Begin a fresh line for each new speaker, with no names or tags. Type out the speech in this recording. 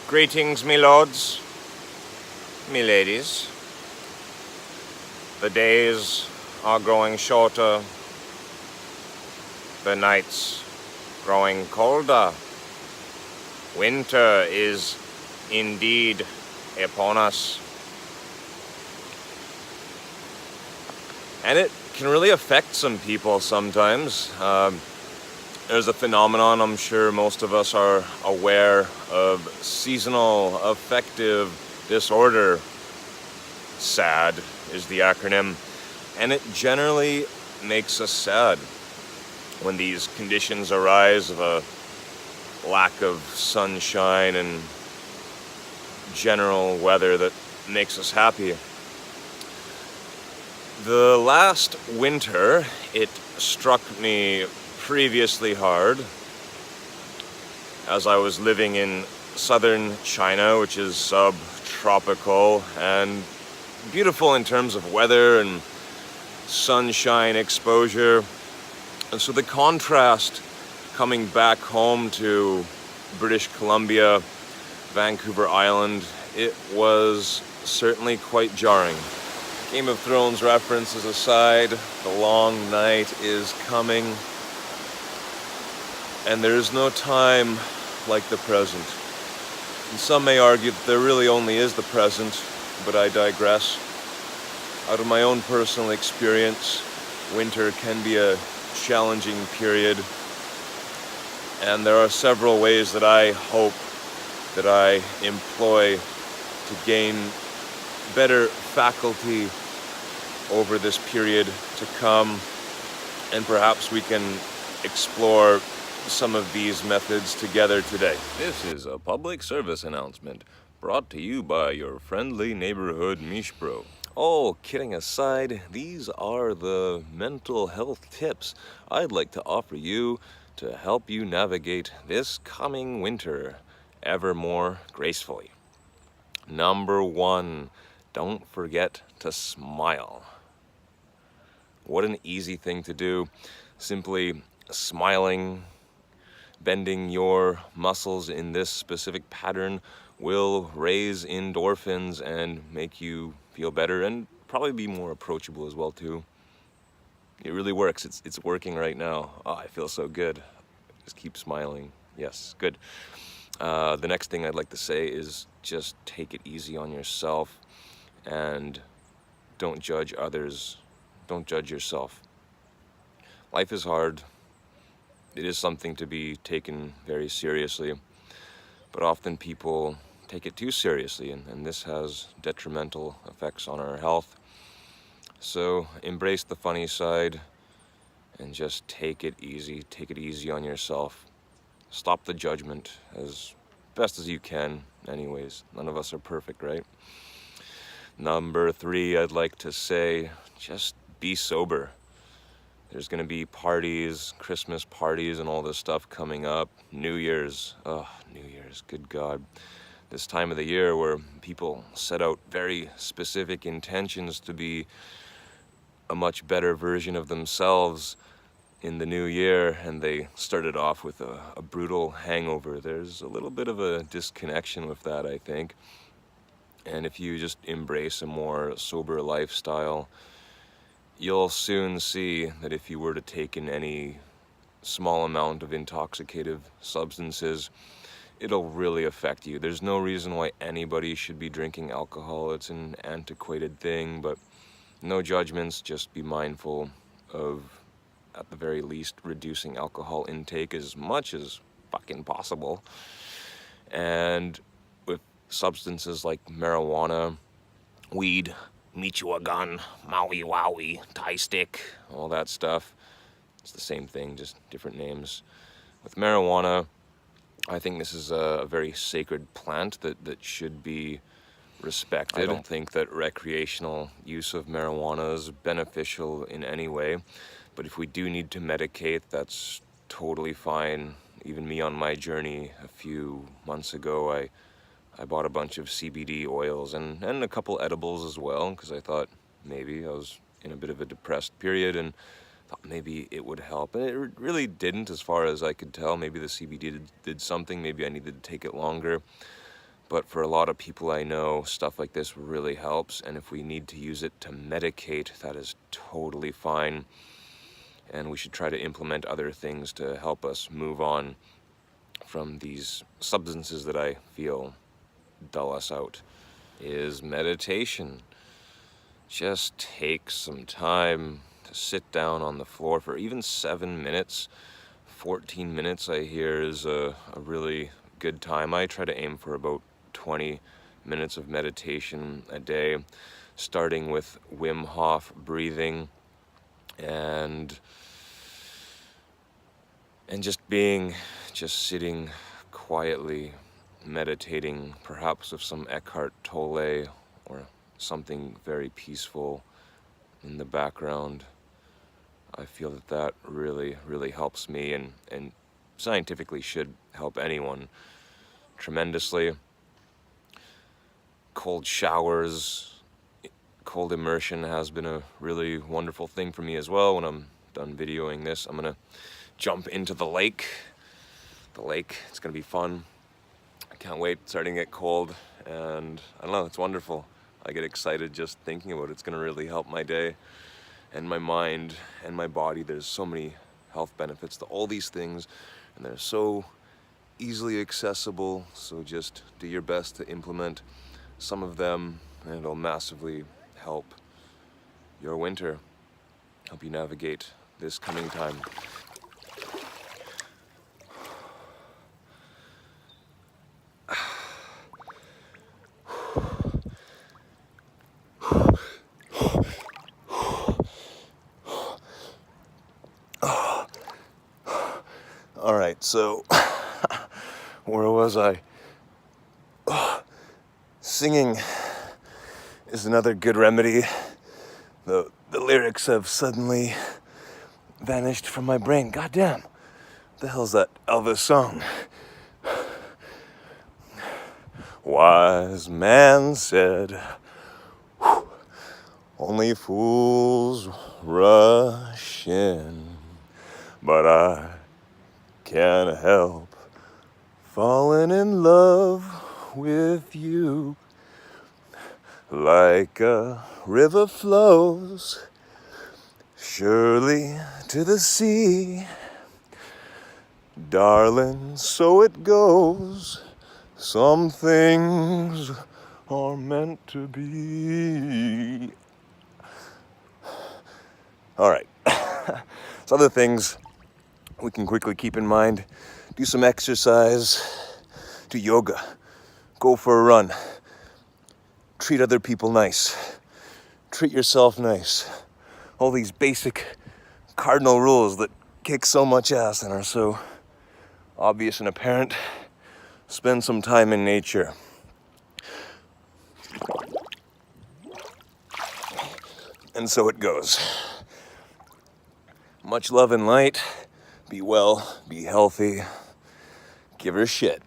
Greetings, me lords, me ladies. The days are growing shorter, the nights growing colder. Winter is indeed upon us. And it can really affect some people sometimes. There's a phenomenon I'm sure most of us are aware of, seasonal affective disorder. SAD is the acronym. And it generally makes us sad when these conditions arise of a lack of sunshine and general weather that makes us happy. The last winter, it struck me previously hard as I was living in southern China, which is subtropical and beautiful in terms of weather and sunshine exposure. And so the contrast coming back home to British Columbia, Vancouver Island, it was certainly quite jarring. Game of Thrones references aside, the long night is coming, and there is no time like the present. And some may argue that there really only is the present, but I digress. Out of my own personal experience, winter can be a challenging period, and there are several ways that I hope that I employ to gain better faculty over this period to come, and perhaps we can explore some of these methods together today. This is a public service announcement brought to you by your friendly neighborhood Mishpro. Oh, kidding aside, these are the mental health tips I'd like to offer you to help you navigate this coming winter ever more gracefully. Number 1, don't forget to smile. What an easy thing to do. Simply smiling, bending your muscles in this specific pattern will raise endorphins and make you feel better and probably be more approachable as well too. It really works. It's working right now. Oh, I feel so good. Just keep smiling. Yes, good. The next thing I'd like to say is just take it easy on yourself and don't judge others. Don't judge yourself. Life is hard. It is something to be taken very seriously, but often people take it too seriously, and this has detrimental effects on our health. So embrace the funny side and just take it easy. Take it easy on yourself. Stop the judgment as best as you can anyways. None of us are perfect, right? Number 3, I'd like to say, just be sober. There's going to be parties, Christmas parties and all this stuff coming up. New Year's, good God. This time of the year where people set out very specific intentions to be a much better version of themselves in the new year, and they started off with a brutal hangover. There's a little bit of a disconnection with that, I think. And if you just embrace a more sober lifestyle, you'll soon see that if you were to take in any small amount of intoxicative substances, it'll really affect you. There's no reason why anybody should be drinking alcohol. It's an antiquated thing, but no judgments. Just be mindful of, at the very least, reducing alcohol intake as much as fucking possible. And with substances like marijuana, weed, Michoacan, Maui Wowie, Thai stick, all that stuff, it's the same thing, just different names. With marijuana, I think this is a very sacred plant that should be respected. I don't think that recreational use of marijuana is beneficial in any way, but if we do need to medicate, that's totally fine. Even me on my journey a few months ago, I bought a bunch of CBD oils and a couple edibles as well, because I thought maybe I was in a bit of a depressed period and thought maybe it would help. And it really didn't, as far as I could tell. Maybe the CBD did something, maybe I needed to take it longer. But for a lot of people I know, stuff like this really helps, and if we need to use it to medicate, that is totally fine. And we should try to implement other things to help us move on from these substances that I feel dull us out. Is meditation. Just take some time to sit down on the floor for even 7 minutes. 14 minutes I hear is a really good time. I try to aim for about 20 minutes of meditation a day, starting with Wim Hof breathing and just sitting quietly, meditating, perhaps with some Eckhart Tolle or something very peaceful in the background. I feel that really, really helps me, and scientifically should help anyone tremendously. Cold showers, cold immersion has been a really wonderful thing for me as well. When I'm done videoing this, I'm gonna jump into the lake. It's gonna be fun. I can't wait. It's starting to get cold, and I don't know, it's wonderful. I get excited just thinking about it. It's gonna really help my day and my mind and my body. There's so many health benefits to all these things, and they're so easily accessible, so just do your best to implement some of them, and it'll massively help your winter, help you navigate this coming time. All right, so where was I? Singing is another good remedy. The lyrics have suddenly vanished from my brain. Goddamn, what the hell's that Elvis song? Wise man said, only fools rush in, but I can't help falling in love with you. Like a river flows surely to the sea, darling, so it goes. Some things are meant to be. All right. So other things we can quickly keep in mind: do some exercise, do yoga, go for a run, treat other people nice, treat yourself nice. All these basic cardinal rules that kick so much ass and are so obvious and apparent. Spend some time in nature. And so it goes. Much love and light. Be well, be healthy. Give her shit.